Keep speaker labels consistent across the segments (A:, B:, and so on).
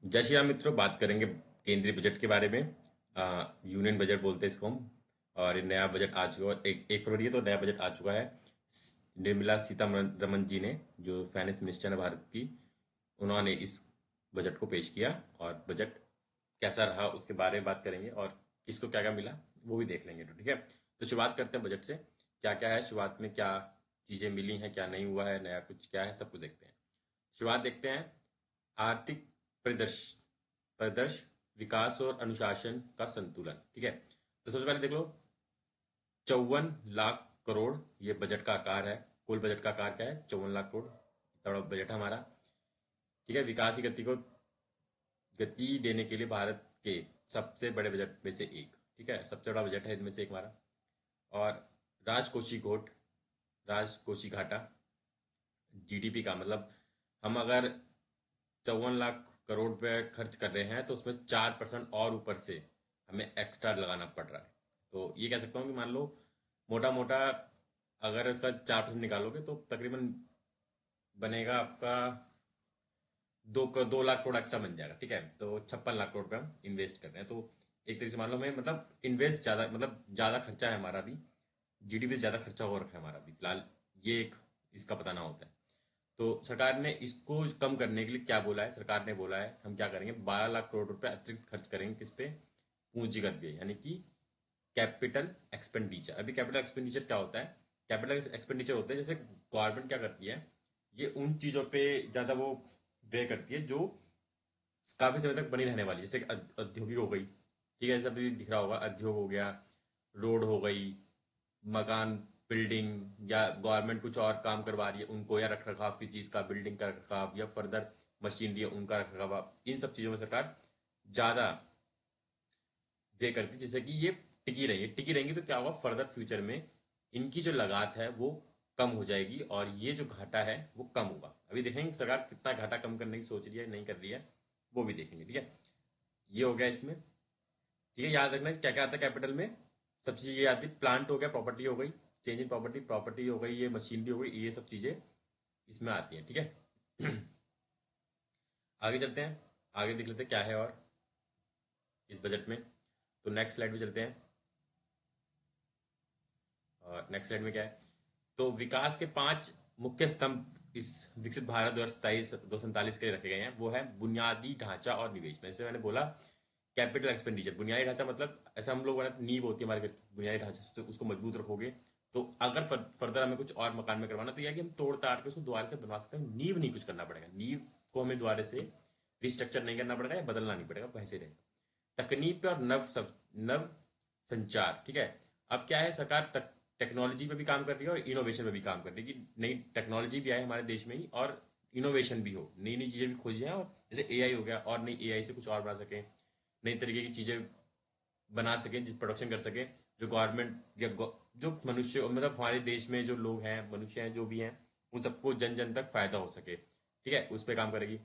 A: जय श्री राम मित्रों, बात करेंगे केंद्रीय बजट के बारे में। यूनियन बजट बोलते हैं इसको हम। और ये नया बजट आ चुका है, एक फरवरी है तो नया बजट आ चुका है। निर्मला सीतारमन जी ने, जो फाइनेंस मिनिस्टर है भारत की, उन्होंने इस बजट को पेश किया। और बजट कैसा रहा उसके बारे में बात करेंगे, और किसको क्या क्या मिला वो भी देख लेंगे। तो ठीक है, तो शुरुआत करते हैं बजट से। क्या क्या है शुरुआत में, क्या चीज़ें मिली हैं, क्या नहीं हुआ है, नया कुछ क्या है, सब कुछ देखते हैं। शुरुआत देखते हैं। आर्थिक परिदृश्य परिदृश्य विकास और अनुशासन का संतुलन। ठीक है, तो सबसे पहले देख लो, 54 लाख करोड़ ये बजट का आकार है। कुल बजट का आकार क्या है? 54 लाख करोड़, इतना बड़ा बजट है हमारा। ठीक है, विकास की गति को गति देने के लिए भारत के सबसे बड़े बजट में से एक। ठीक है, सबसे बड़ा बजट है इनमें से एक हमारा। और राजकोषीय घोट राजकोषीय घाटा, जीडीपी का मतलब, हम अगर 54 लाख करोड़ रुपए खर्च कर रहे हैं तो उसमें 4% और ऊपर से हमें एक्स्ट्रा लगाना पड़ रहा है। तो ये कह सकता हूँ कि मान लो, मोटा मोटा अगर इसका 4% निकालोगे तो तकरीबन बनेगा आपका 2 लाख करोड़ एक्स्ट्रा बन जाएगा। ठीक है, तो 56 लाख करोड़ रुपए हम इन्वेस्ट कर रहे हैं। तो एक तरीके से मान लो हमें, मतलब इन्वेस्ट ज़्यादा, मतलब ज़्यादा खर्चा है हमारा भी। जीडीपी से ज़्यादा खर्चा हो रखा है हमारा भी फिलहाल। ये एक इसका पता ना होता है। तो सरकार ने इसको कम करने के लिए क्या बोला है? सरकार ने बोला है हम क्या करेंगे, 12 लाख करोड़ रुपए अतिरिक्त खर्च करेंगे। किस पे? पूंजीगत व्यय, यानी कि कैपिटल एक्सपेंडिचर। अभी कैपिटल एक्सपेंडिचर क्या होता है? कैपिटल एक्सपेंडिचर होता है, जैसे गवर्नमेंट क्या करती है, ये उन चीज़ों पे ज़्यादा वो व्यय करती है जो काफ़ी समय तक बनी रहने वाली, जैसे औद्योगिक हो गई। ठीक है, सब दिख रहा होगा, उद्योग हो गया, रोड हो गई, मकान, बिल्डिंग, या गवर्नमेंट कुछ और काम करवा रही है उनको, या रख रखाव की चीज़ का, बिल्डिंग का रखरखाव, या फर्दर मशीनरी है उनका रखरखाव, इन सब चीज़ों में सरकार ज़्यादा व्यय करती है, जिससे कि ये टिकी रहेंगी तो क्या होगा, फर्दर फ्यूचर में इनकी जो लागत है वो कम हो जाएगी, और ये जो घाटा है वो कम होगा। अभी देखेंगे सरकार कितना घाटा कम करने की सोच रही है, नहीं कर रही है, वो भी देखेंगे। ठीक है, ये हो गया इसमें। ठीक है, याद रखना क्या क्या आता है कैपिटल में। सब चीज़ें ये आती है, प्लांट हो गया, प्रॉपर्टी हो गई, चेंज इन प्रॉपर्टी हो गई, ये मशीनरी हो गई, ये सब चीज़ें इसमें आती हैं। ठीक है, आगे चलते हैं, आगे देख लेते हैं क्या है और इस बजट में। तो नेक्स्ट स्लाइड में चलते हैं। और नेक्स्ट स्लाइड में क्या है, तो विकास के 5 मुख्य स्तंभ इस विकसित भारत 2027 के लिए रखे गए हैं। वो है बुनियादी ढांचा और निवेश। जैसे मैंने बोला, कैपिटल एक्सपेंडिचर, बुनियादी ढांचा मतलब ऐसा हम लोग बनाते, नींव होती है हमारे घर की, बुनियादी ढांचा से तो उसको मजबूत रखोगे। तो अगर फर्दर हमें कुछ और मकान में करवाना, तो यह कि हम तोड़ ताड़ के उसको दोबारा से बनवा सकते हैं। नींव नहीं कुछ करना पड़ेगा, नींव को हमें दोबारा से रिस्ट्रक्चर नहीं करना पड़ेगा या बदलना नहीं पड़ेगा, वैसे रहेगा। तकनीक और नव संचार। ठीक है, अब क्या है, सरकार टेक्नोलॉजी पे भी काम कर रही है और इनोवेशन पे भी काम कर रही है, कि नई टेक्नोलॉजी भी आए हमारे देश में ही, और इनोवेशन भी हो, नई नई चीज़ें भी खोजी हैं, और जैसे एआई हो गया, और नई एआई से कुछ और बना सकें, नई तरीके की चीज़ें बना सकें, जिस प्रोडक्शन कर सकें, जो गवर्नमेंट या जो मनुष्य, मतलब हमारे देश में जो लोग हैं, मनुष्य हैं, जो भी हैं, उन सबको जन जन तक फायदा हो सके। ठीक है, उस पर काम करेगी।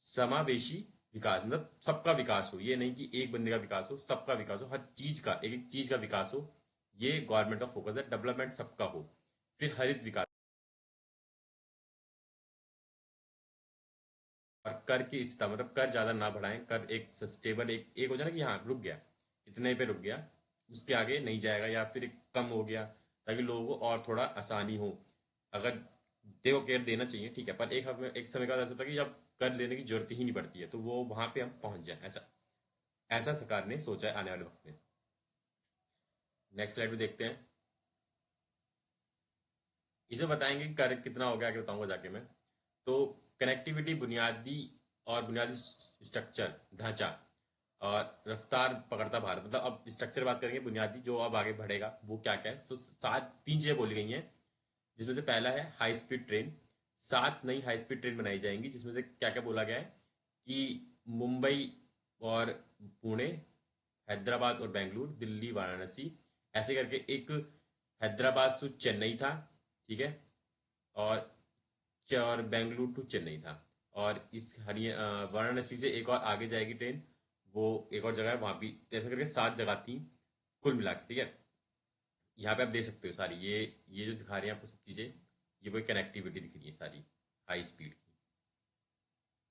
A: समावेशी विकास, मतलब सबका विकास हो, ये नहीं कि एक बंदे का विकास हो, सबका विकास हो, हर चीज का, एक एक चीज का विकास हो। ये गवर्नमेंट का फोकस है, डेवलपमेंट सबका हो। फिर हरित विकास, और कर की स्थिरता, मतलब कर ज्यादा ना बढ़ाएं, कर एक सस्टेबल, एक हो जाए ना कि हाँ रुक गया, इतने पे रुक गया, उसके आगे नहीं जाएगा, या फिर कम हो गया, ताकि लोगों को और थोड़ा आसानी हो। अगर देखो, केयर देना चाहिए, ठीक है, पर एक समय का ऐसा होता है कि जब कर लेने की जरूरत ही नहीं पड़ती है, तो वो वहां पे हम पहुंच जाए, ऐसा ऐसा सरकार ने सोचा है आने वाले वक्त में। नेक्स्ट स्लाइड में देखते हैं। इसे बताएंगे कि कार्य कितना हो गया, आगे बताऊंगा जाके मैं। तो कनेक्टिविटी, बुनियादी स्ट्रक्चर, ढांचा, और रफ्तार पकड़ता भारत, मतलब अब स्ट्रक्चर बात करेंगे, बुनियादी जो अब आगे बढ़ेगा वो क्या क्या है। तो 3 चीजें बोली गई हैं, जिसमें से पहला है हाई स्पीड ट्रेन। 7 नई हाई स्पीड ट्रेन बनाई जाएंगी, जिसमें से क्या क्या बोला गया है कि मुंबई और पुणे, हैदराबाद और बेंगलुरु, दिल्ली, वाराणसी, ऐसे करके एक हैदराबाद टू चेन्नई था। ठीक है, और और बेंगलुरु टू चेन्नई था। और इस वाराणसी से एक और आगे जाएगी ट्रेन, वो एक और जगह है वहां भी, ऐसे करके 7 जगह थी कुल मिला के। ठीक है, यहाँ पे आप देख सकते हो सारी, ये जो दिखा रहे हैं आपको सब चीजें, ये कोई कनेक्टिविटी दिख रही है सारी, हाई स्पीड की।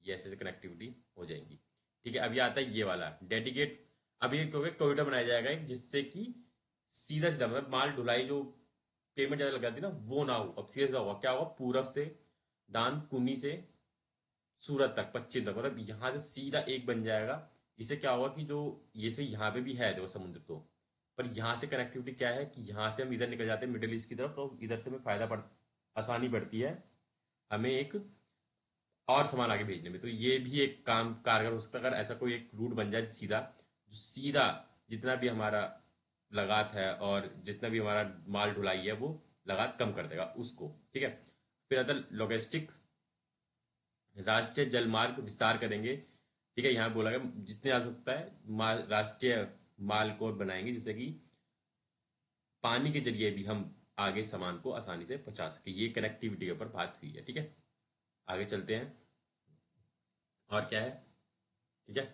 A: ये ऐसे ऐसे कनेक्टिविटी हो जाएंगी। ठीक है, अभी आता है ये वाला डेडिकेट। अभी एक कॉरिडोर बनाया जाएगा एक, जिससे कि सीधा सीधा मतलब माल ढुलाई जो पेमेंट ज्यादा लग जाती है ना, वो ना हो। अब सीधा सीधा होगा, क्या होगा, पूरब से दान कुनी से सूरत तक, पश्चिम तक, मतलब यहाँ से सीधा एक बन जाएगा। इससे क्या होगा कि जो ये से यहाँ पे भी है देखो समुद्र तो, पर यहाँ से कनेक्टिविटी क्या है कि यहाँ से हम इधर निकल जाते हैं मिडिल ईस्ट की तरफ, तो इधर से हमें फायदा पड़ आसानी पड़ती है हमें एक और सामान आगे भेजने में। तो ये भी एक काम कारगर हो सकता है अगर ऐसा कोई एक रूट बन जाए सीधा, जो सीधा जितना भी हमारा लगात है और जितना भी हमारा माल ढुलाई है वो लगात कम कर देगा उसको। ठीक है, फिर आता लॉजिस्टिक, राष्ट्रीय जलमार्ग विस्तार करेंगे। ठीक है, यहाँ बोला गया जितने आ सकता है राष्ट्रीय माल कोड बनाएंगे, जिससे कि पानी के जरिए भी हम आगे सामान को आसानी से पहुंचा सके। ये कनेक्टिविटी के ऊपर बात हुई है। ठीक है, आगे चलते हैं और क्या है। ठीक है,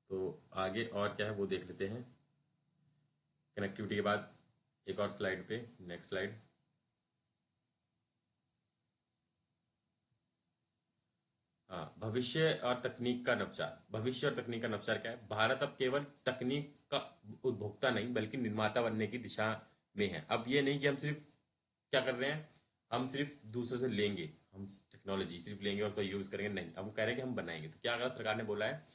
A: तो आगे और क्या है वो देख लेते हैं कनेक्टिविटी के बाद। एक और स्लाइड पे, नेक्स्ट स्लाइड। हाँ, भविष्य और तकनीक का नवचार। भविष्य और तकनीक का नवचार क्या है, भारत अब केवल तकनीक का उपभोक्ता नहीं बल्कि निर्माता बनने की दिशा में है। अब ये नहीं कि हम सिर्फ क्या कर रहे हैं, हम सिर्फ दूसरों से लेंगे, हम टेक्नोलॉजी सिर्फ लेंगे और उसका यूज करेंगे, नहीं, हम कह रहे हैं कि हम बनाएंगे। तो क्या कहा सरकार ने, बोला है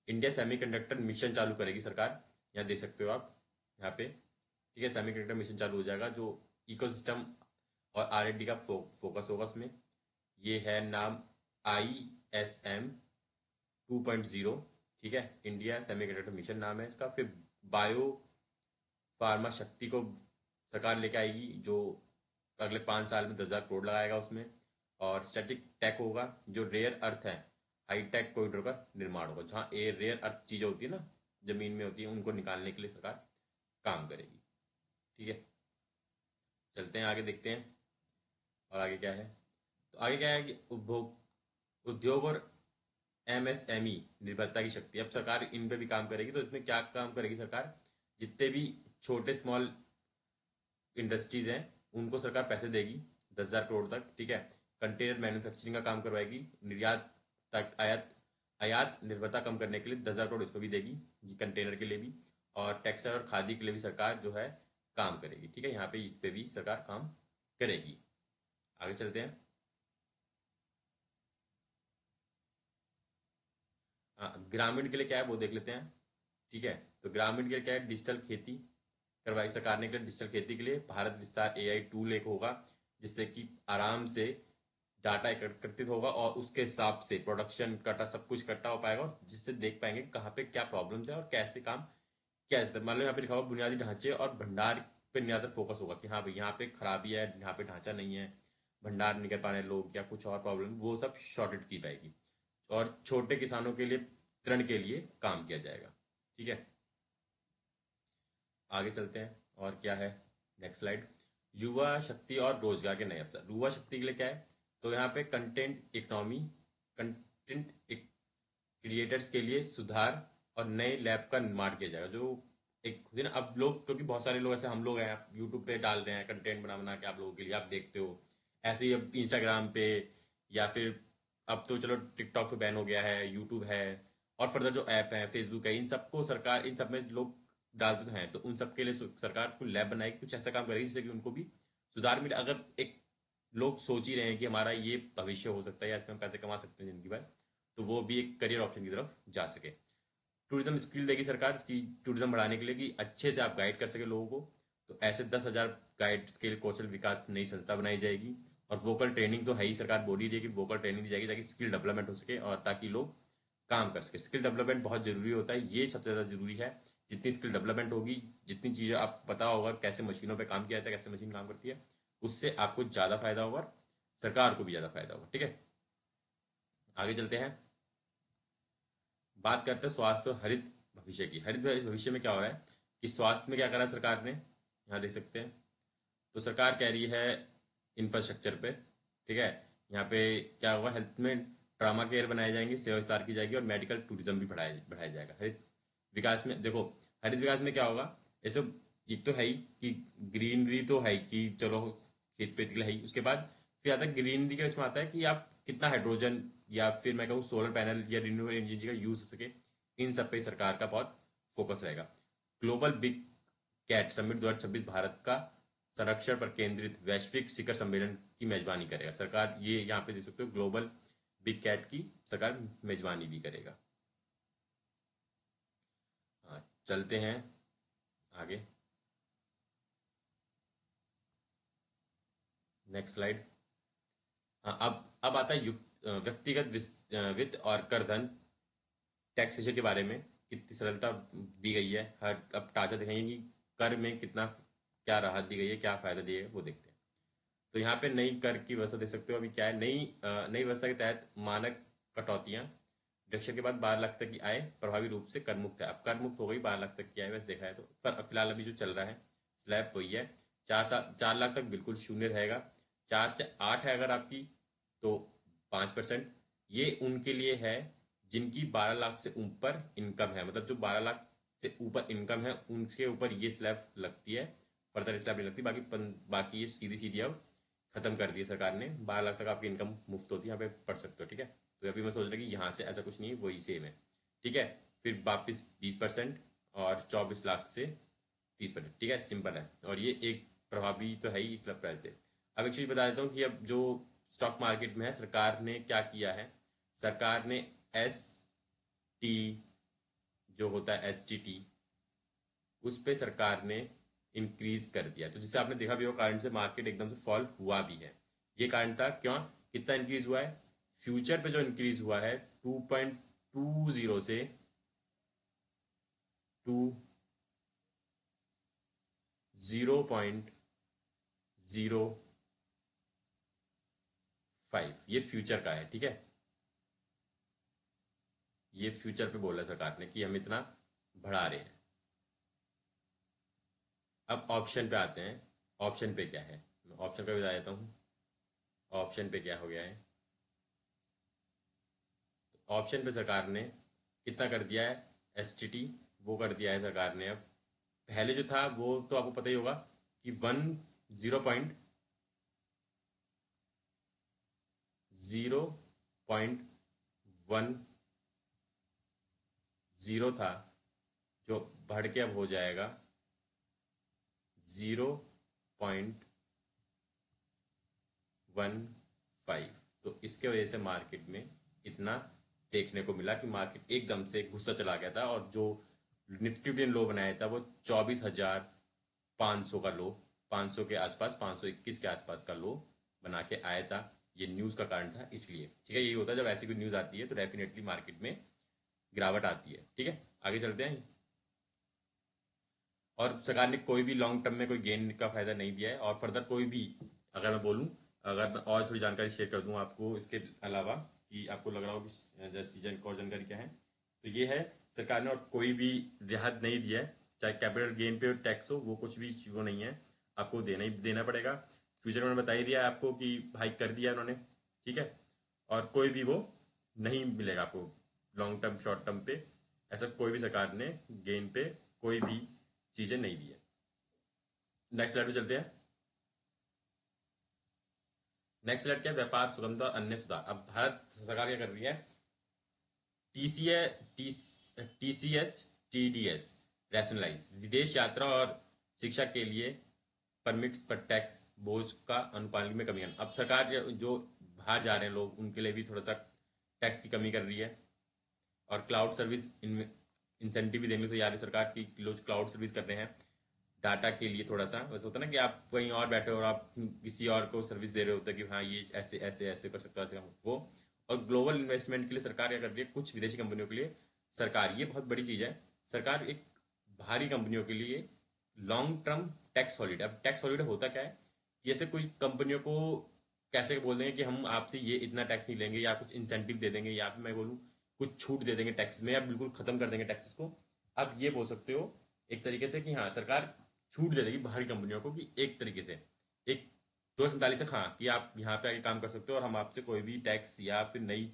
A: इंडिया सेमीकंडक्टर मिशन चालू करेगी सरकार। यहाँ देख सकते हो आप, यहाँ पे। ठीक है, सेमीकंडक्टर मिशन चालू हो जाएगा, जो इकोसिस्टम और R&D का फोकस होगा उसमें। ये है नाम ISM 2.0। ठीक है, इंडिया सेमीकंडक्टर मिशन नाम है इसका। फिर बायो फार्मा शक्ति को सरकार लेके आएगी, जो अगले 5 साल में 10,000 करोड़ लगाएगा उसमें। और स्टैटिक टेक होगा, जो रेयर अर्थ है हाईटेक कॉरिडोर का निर्माण होगा, जहाँ ए रेयर अर्थ चीजें होती है ना, जमीन में होती है, उनको निकालने के लिए सरकार काम करेगी। ठीक है, चलते हैं आगे, देखते हैं और आगे क्या है। तो आगे क्या है कि उद्योग और MSME निर्भरता की शक्ति। अब सरकार इन पे भी काम करेगी। तो इसमें क्या काम करेगी सरकार, जितने भी छोटे स्मॉल इंडस्ट्रीज हैं उनको सरकार पैसे देगी 10,000 करोड़ तक। ठीक है, कंटेनर मैन्युफैक्चरिंग का काम करवाएगी, निर्यात तक आयात आयात निर्भरता कम करने के लिए 10,000 करोड़ इस पर भी देगी, ये कंटेनर के लिए भी। और टेक्सटाइल और खादी के लिए भी सरकार जो है काम करेगी। ठीक है, यहाँ पे इस पे भी सरकार काम करेगी। आगे चलते हैं। हाँ, ग्रामीण के लिए क्या है वो देख लेते हैं। ठीक है, तो ग्रामीण के लिए क्या है, डिजिटल खेती करवाई सरकार ने के लिए। डिजिटल खेती के लिए भारत विस्तार AI टूल एक होगा, जिससे कि आराम से डाटा एकत्रित होगा और उसके हिसाब से प्रोडक्शन कटा सब कुछ इकट्ठा हो पाएगा, और जिससे देख पाएंगे कहाँ पे क्या प्रॉब्लम्स है और कैसे काम किया जाता है। मान लो यहाँ पे लिखा हुआ बुनियादी ढांचे और भंडार पे ज्यादा फोकस होगा कि हाँ भाई यहाँ पे खराबी है, यहाँ पे ढांचा नहीं है, भंडार नहीं कर पा रहे लोग या कुछ और प्रॉब्लम, वो सब शॉर्टेड की पाएगी। और छोटे किसानों के लिए ऋण के लिए काम किया जाएगा। ठीक है, आगे चलते हैं और क्या है, नेक्स्ट स्लाइड। युवा शक्ति और रोजगार के नए अवसर। युवा शक्ति के लिए क्या है, तो यहाँ पे कंटेंट इकोनॉमी, कंटेंट क्रिएटर्स के लिए सुधार और नए लैब का निर्माण किया जाएगा। जो एक दिन अब लोग, क्योंकि बहुत सारे लोग ऐसे हम लोग हैं, आप यूट्यूब पे डालते हैं कंटेंट बना बना के आप लोगों के लिए, आप देखते हो। ऐसे ही अब इंस्टाग्राम पे, या फिर अब तो चलो टिकटॉक तो बैन हो गया है, यूट्यूब है, और फर्दर जो ऐप है फेसबुक है, इन सबको सरकार, इन सब में लोग डालते तो हैं, तो उन सब के लिए सरकार को लैब बनाएगी, कुछ ऐसा काम करेगी जिससे कि उनको भी सुधार मिले। अगर एक लोग सोच ही रहे हैं कि हमारा ये भविष्य हो सकता है या इसमें हम पैसे कमा सकते हैं जिंदगी भर, तो वो भी एक करियर ऑप्शन की तरफ जा सके। टूरिज्म स्किल देगी सरकार की टूरिज्म बढ़ाने के लिए, कि अच्छे से आप गाइड कर सके लोगों को। तो ऐसे 10,000 गाइड स्किल कौशल विकास नई संस्था बनाई जाएगी। और वोकल ट्रेनिंग तो है ही, सरकार बोल ही रही है कि वोकल ट्रेनिंग दी जाएगी ताकि स्किल डेवलपमेंट हो सके और ताकि लोग काम कर सके। स्किल डेवलपमेंट बहुत जरूरी होता है, ये सबसे ज्यादा जरूरी है। जितनी स्किल डेवलपमेंट होगी, जितनी चीजें आप पता होगा कैसे मशीनों पे काम किया जाता है, कैसे मशीन काम करती है, उससे आपको ज्यादा फायदा होगा और सरकार को भी ज्यादा फायदा होगा। ठीक है, आगे चलते हैं, बात करते हैं स्वास्थ्य और हरित भविष्य की। हरित भविष्य में क्या हो रहा है कि स्वास्थ्य में क्या करा है सरकार ने, यहाँ देख सकते हैं। तो सरकार कह रही है इंफ्रास्ट्रक्चर पे। ठीक है, यहाँ पे क्या होगा, हेल्थ में ट्रामा केयर बनाए जाएंगे, सेवा विस्तार की जाएगी और मेडिकल टूरिज्म भी बढ़ाया बढ़ाया जाएगा। हरित विकास में देखो, हरित विकास में क्या होगा, ऐसे एक तो है ही कि ग्रीनरी तो है ही कि चलो खेत वेत के लिए है ही, उसके बाद फिर आता है ग्रीनरी का, इसमें आता है कि आप कितना हाइड्रोजन या फिर मैं कहूँ सोलर पैनल या रिन्यूएबल एनर्जी का यूज हो सके, इन सब पे सरकार का बहुत फोकस रहेगा। Global big cat summit 2026 Bharat का संरक्षण पर केंद्रित वैश्विक शिखर सम्मेलन की मेजबानी करेगा। सरकार ये यहाँ पे देख सकते हो, ग्लोबल बिग कैट की सरकार मेजबानी भी करेगा। हाँ, चलते हैं आगे। Next slide. हाँ, अब आता है व्यक्तिगत वित्त और कर धन टैक्सेशन के बारे में कितनी सरलता दी गई है। हर अब टाचा दिखाएंगे कि कर में कितना क्या राहत दी गई है, क्या फायदा दिया है, वो देखते हैं। तो यहाँ पे नई कर की व्यवस्था देख सकते हो। अभी क्या है, नई व्यवस्था के तहत मानक कटौतियां डिडक्शन के बाद 12 लाख तक की आय प्रभावी रूप से कर मुक्त है। अब कर मुक्त हो गई, 12 लाख तक की आय वैसे देखा है तो। पर अब फिलहाल अभी जो चल रहा है स्लैब वही है, 4 लाख तक बिल्कुल शून्य रहेगा। 4 से 8 है अगर आपकी तो 5%। ये उनके लिए है जिनकी 12 लाख से ऊपर इनकम है, मतलब जो 12 लाख से ऊपर इनकम है उनके ऊपर ये स्लैब लगती है। फर्दर स्लैब नहीं लगती। बाकी ये सीधी सीधी अब खत्म कर दिया सरकार ने। 12 लाख तक आपकी इनकम मुफ्त होती है, यहाँ पे पढ़ सकते हो, ठीक है। तो अभी मैं सोच रहा कि यहाँ से ऐसा कुछ नहीं है, वही सेम है, ठीक है। फिर वापिस 20% और 24 लाख से 30%, ठीक है, सिंपल है। और ये एक प्रभावी तो है ही 1 अप्रैल से। अब एक चीज बता देता हूँ कि अब जो स्टॉक मार्केट में है, सरकार ने क्या किया है। सरकार ने एस टी, जो होता है STT, उस पे सरकार ने इंक्रीज कर दिया। तो जिससे आपने देखा भी हो कारण से मार्केट एकदम से फॉल हुआ भी है। ये कारण था क्यों, कितना इंक्रीज हुआ है। फ्यूचर पे जो इंक्रीज हुआ है 2.20 से 2.05, ये फ्यूचर का है, ठीक है। ये फ्यूचर पे बोला सरकार ने कि हम इतना बढ़ा रहे हैं। अब ऑप्शन पे आते हैं। ऑप्शन पे क्या है, मैं ऑप्शन पे बता देता हूँ। ऑप्शन पे क्या हो गया है, ऑप्शन पे सरकार ने कितना कर दिया है। STT वो कर दिया है सरकार ने। अब पहले जो था वो तो आपको पता ही होगा कि 0.10 था, जो बढ़ के अब हो जाएगा 0.15। तो इसके वजह से मार्केट में इतना देखने को मिला कि मार्केट एकदम से गुस्सा चला गया था। और जो निफ्टी ने लो बनाया था वो 24,500 का लो, 500 के आसपास, 521 के आसपास का लो बना के आया था। ये न्यूज़ का कारण था इसलिए, ठीक है। यही होता है जब ऐसी कोई न्यूज़ आती है तो डेफिनेटली मार्केट में गिरावट आती है, ठीक है। आगे चलते हैं। और सरकार ने कोई भी लॉन्ग टर्म में कोई गेन का फायदा नहीं दिया है। और फर्दर कोई भी, अगर मैं बोलूँ, अगर मैं और थोड़ी जानकारी शेयर कर दूं आपको इसके अलावा, कि आपको लग रहा हो कि जैसी और जानकारी क्या है, तो ये है सरकार ने और कोई भी रियायत नहीं दिया है। चाहे कैपिटल गेन पे टैक्स हो, वो कुछ भी वो नहीं है, आपको देना ही देना पड़ेगा। फ्यूचर में मैंने बता ही दिया है आपको कि हाइक कर दिया उन्होंने, ठीक है। और कोई भी वो नहीं मिलेगा आपको लॉन्ग टर्म शॉर्ट टर्म पे, ऐसा कोई भी सरकार ने गेन पे कोई भी चीजें नहीं दी है। नेक्स्ट स्लाइड पे चलते हैं। नेक्स्ट स्लाइड क्या है, व्यापार सुगमता और अन्य सुधार। अब भारत सरकार क्या कर रही है, TCS TDS रैशनलाइज, विदेश यात्रा और शिक्षा के लिए परमिट्स पर टैक्स बोझ का अनुपालन में कमी करना। अब सरकार जो बाहर जा रहे हैं लोग, उनके लिए भी थोड़ा सा टैक्स की कमी कर रही है। और क्लाउड सर्विस इंसेंटिव भी देने को तैयार है सरकार की। लोग क्लाउड सर्विस कर रहे हैं डाटा के लिए। थोड़ा सा वैसे होता है ना कि आप कहीं और बैठे हो और आप किसी और को सर्विस दे रहे होते हैं कि हाँ ये ऐसे ऐसे ऐसे कर सकता है, ऐसे वो। और ग्लोबल इन्वेस्टमेंट के लिए सरकार क्या कर रही है, कुछ विदेशी कंपनियों के लिए सरकार, ये बहुत बड़ी चीज़ है, सरकार एक बाहरी कंपनियों के लिए लॉन्ग टर्म टैक्स हॉलीडे। अब टैक्स हॉलीडे होता क्या है, जैसे कुछ कंपनियों को कैसे बोल देंगे कि हम आपसे ये इतना टैक्स नहीं लेंगे, या कुछ इंसेंटिव दे देंगे, या फिर मैं बोलूँ कुछ छूट दे देंगे टैक्स में, या बिल्कुल खत्म कर देंगे टैक्सेस को। अब ये बोल सकते हो एक तरीके से कि हाँ सरकार छूट दे देगी बाहरी कंपनियों को, कि एक तरीके से एक 247 से, हाँ, कि आप यहाँ पे आके काम कर सकते हो और हम आपसे कोई भी टैक्स या फिर नई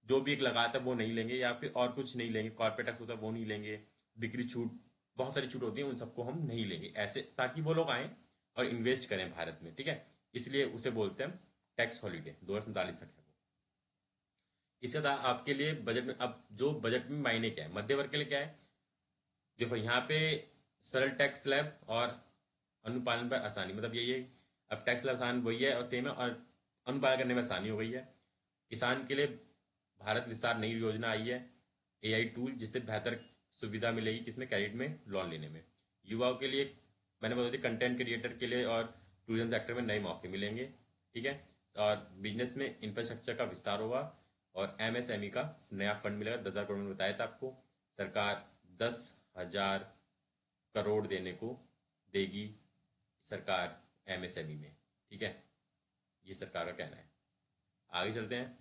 A: जो भी एक लगाता है वो नहीं लेंगे, या फिर और कुछ नहीं लेंगे, कॉर्पोरेट टैक्स होता है वो नहीं लेंगे, बिक्री छूट, बहुत सारी छूट होती है, उन सबको हम नहीं लेंगे, ऐसे ताकि वो लोग आए और इन्वेस्ट करें भारत में, ठीक है। इसलिए उसे बोलते हैं टैक्स हॉलीडे 2047 तक है वो। इसके साथ आपके लिए बजट में, अब जो बजट में मायने क्या है मध्य वर्ग के लिए क्या है, देखो यहाँ पे सरल टैक्स स्लैब और अनुपालन पर आसानी, मतलब यही है अब टैक्स स्लैब आसान वही है और सेम है, और अनुपालन करने में आसानी हो गई है। किसान के लिए भारत विस्तार नई योजना आई है, एआई टूल, जिससे बेहतर सुविधा मिलेगी किसमें, क्रेडिट में, लोन लेने में। युवाओं के लिए मैंने बता दी कंटेंट क्रिएटर के लिए और टूरिज्म सेक्टर में नए मौके मिलेंगे, ठीक है। और बिजनेस में इंफ्रास्ट्रक्चर का विस्तार होगा, और एमएसएमई का नया फंड मिलेगा, 10,000 करोड़ में बताया था आपको। सरकार 10,000 करोड़ देने को देगी सरकार एमएसएमई में, ठीक है। ये सरकार का कहना है। आगे चलते हैं,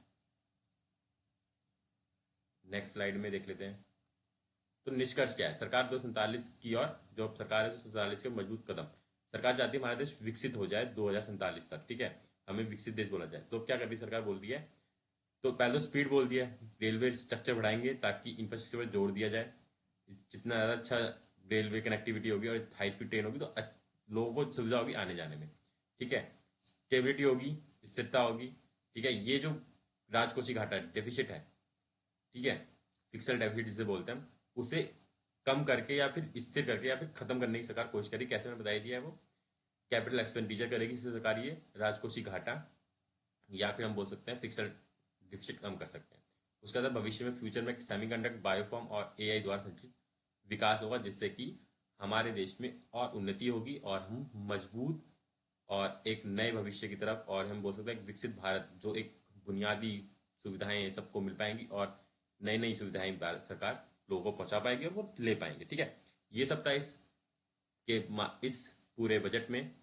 A: नेक्स्ट स्लाइड में देख लेते हैं। तो निष्कर्ष क्या है सरकार 247 की और जो सरकार है 247 के मजबूत कदम। सरकार चाहती है हमारा देश विकसित हो जाए 2047 तक, ठीक है, हमें विकसित देश बोला जाए। तो क्या कर रही सरकार, बोल रही है, तो पहले तो स्पीड बोल दिया है, रेलवे स्ट्रक्चर बढ़ाएंगे ताकि इंफ्रास्ट्रक्चर पर जोर दिया जाए। जितना ज़्यादा अच्छा रेलवे कनेक्टिविटी होगी और हाई स्पीड ट्रेन होगी तो लोगों को सुविधा होगी आने जाने में, ठीक है। स्टेबिलिटी होगी, स्थिरता होगी, ठीक है। ये जो राजकोषीय घाटा डेफिसिट है, ठीक है, फिक्सल डेफिसिट जिसे बोलते हैं हम, उसे कम करके या फिर स्थिर करके या फिर खत्म करने की सरकार कोशिश करेगी। कैसे मैंने बताई दिया है वो, कैपिटल एक्सपेंडिचर करेगी जिससे सरकार ये राजकोषीय घाटा या फिर हम बोल सकते हैं फिक्सल डिफिसिट कम कर सकते हैं। उसके बाद भविष्य में फ्यूचर में सेमीकंडक्टर, बायोफॉर्म और एआई द्वारा संचित विकास होगा, जिससे कि हमारे देश में और उन्नति होगी और हम मजबूत और एक नए भविष्य की तरफ, और हम बोल सकते हैं एक विकसित भारत, जो एक बुनियादी सुविधाएं सबको मिल पाएंगी और नई नई सुविधाएं भारत सरकार लोगों को पहुंचा पाएगी और वो ले पाएंगे, ठीक है। ये सब था इस पूरे बजट में।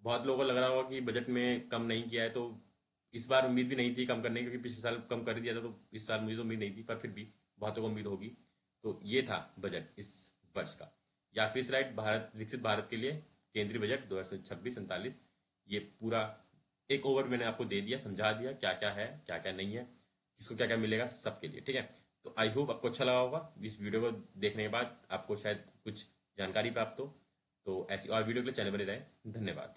A: बहुत लोगों को लग रहा होगा कि बजट में कम नहीं किया है, तो इस बार उम्मीद भी नहीं थी कम करने की, क्योंकि पिछले साल कम कर दिया था, तो इस साल मुझे तो उम्मीद नहीं थी, पर फिर भी बहुतों को उम्मीद होगी। तो ये था बजट इस वर्ष का। या फिर स्लाइड, भारत विकसित भारत के लिए केंद्रीय बजट 2026-47, ये पूरा एक ओवर मैंने आपको दे दिया, समझा दिया क्या क्या है क्या क्या नहीं है, किसको क्या क्या मिलेगा सबके लिए, ठीक है। तो आई होप आपको अच्छा लगा होगा। इस वीडियो को देखने के बाद आपको शायद कुछ जानकारी प्राप्त हो। तो ऐसी और वीडियो के लिए चैनल बने रहें। धन्यवाद।